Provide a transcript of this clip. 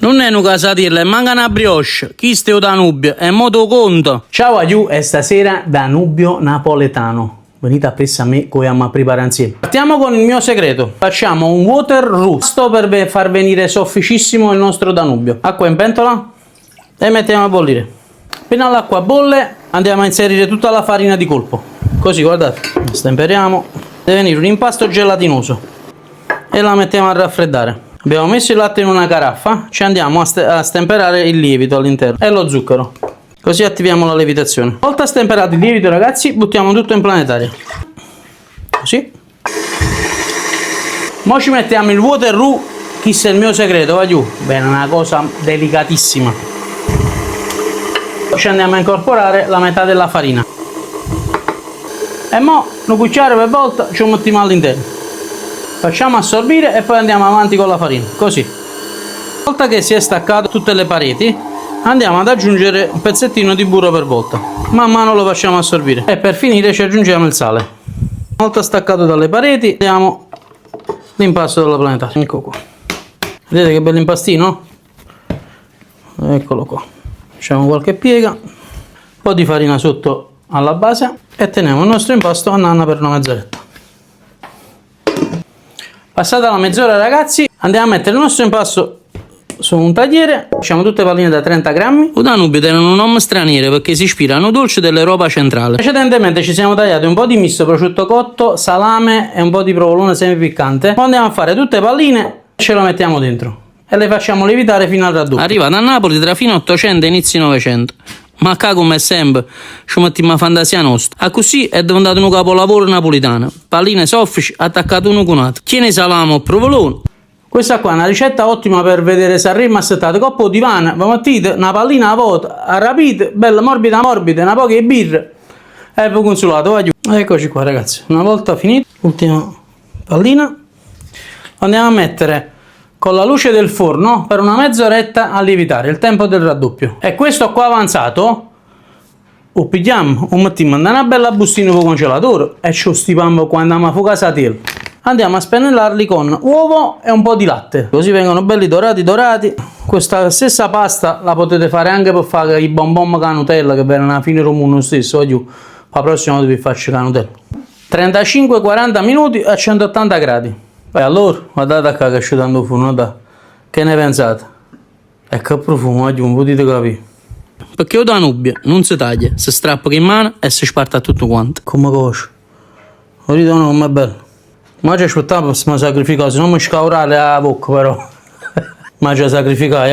Non è una casatirla, e manca una brioche. Chi stai o Danubio? È modo conto. Ciao a you, e stasera Danubio napoletano. Venite a presa a me, che a preparare insieme. Partiamo con il mio segreto. Facciamo un water roux. Sto per far venire sofficissimo il nostro Danubio. Acqua in pentola e mettiamo a bollire. Appena l'acqua bolle, andiamo a inserire tutta la farina di colpo. Così, guardate, stemperiamo. Deve venire un impasto gelatinoso. E la mettiamo a raffreddare. Abbiamo messo il latte in una caraffa, ci andiamo a stemperare il lievito all'interno e lo zucchero. Così attiviamo la lievitazione. Una volta stemperato il lievito, ragazzi, buttiamo tutto in planetaria. Così. Mo ci mettiamo il water roux, questo è il mio segreto, va giù. Bene, una cosa delicatissima. Ci andiamo a incorporare la metà della farina. E mo, un cucchiaio per volta, ci mettiamo all'interno. Facciamo assorbire e poi andiamo avanti con la farina, così. Una volta che si è staccato tutte le pareti, andiamo ad aggiungere un pezzettino di burro per volta. Man mano lo facciamo assorbire. E per finire ci aggiungiamo il sale. Una volta staccato dalle pareti, diamo l'impasto della planetaria. Ecco qua. Vedete che bell'impastino? Eccolo qua. Facciamo qualche piega, un po' di farina sotto alla base e teniamo il nostro impasto a nanna per una mezz'oretta. Passata la mezz'ora, ragazzi, andiamo a mettere il nostro impasto su un tagliere. Facciamo tutte palline da 30 grammi. I Danubio erano un nome straniero perché si ispirano dolce dell'Europa centrale. Precedentemente ci siamo tagliati un po' di misto, prosciutto cotto, salame e un po' di provolone semipiccante. Poi andiamo a fare tutte palline e ce lo mettiamo dentro e le facciamo lievitare fino al raddoppio. Arriva da Napoli tra fine 800 e inizi 900. Ma qua, come sempre, ci mettiamo a fantasia nostra. A così è diventato un capolavoro napolitano. Palline soffici, attaccate uno con l'altro. Chiene salamo, provolone. Questa qua è una ricetta ottima per vedere se arriva assettate. Coppo di pane, vi mettete una pallina a volta, rapite, bella morbida, una poca di birra e vi consolate, va giù. Eccoci qua, ragazzi. Una volta finito, ultima pallina, andiamo a mettere con la luce del forno per una mezz'oretta a lievitare, il tempo del raddoppio. E questo qua avanzato lo pigliamo, lo mettiamo in una bella bustina per congelatore e ci stipiamo quando andiamo a fuoco. Andiamo a spennellarli con uovo e un po' di latte, così vengono belli dorati. Questa stessa pasta la potete fare anche per fare i bonbon con Nutella, che verranno alla fine romuno stesso, giù. La prossima volta vi faccio con Nutella. 35-40 minuti a 180 gradi. E allora, guardate qua che sto dando fumo, da. Che ne pensate? E che profumo, non potete capire. Perché il Danubio non si taglia, si strappa in mano e si sparta tutto quanto. Come conosco. Lo ridono com'è bello. Ma ci aspettavo se mi sacrificassi, non mi scaurare la bocca però. Ma ci sacrificai.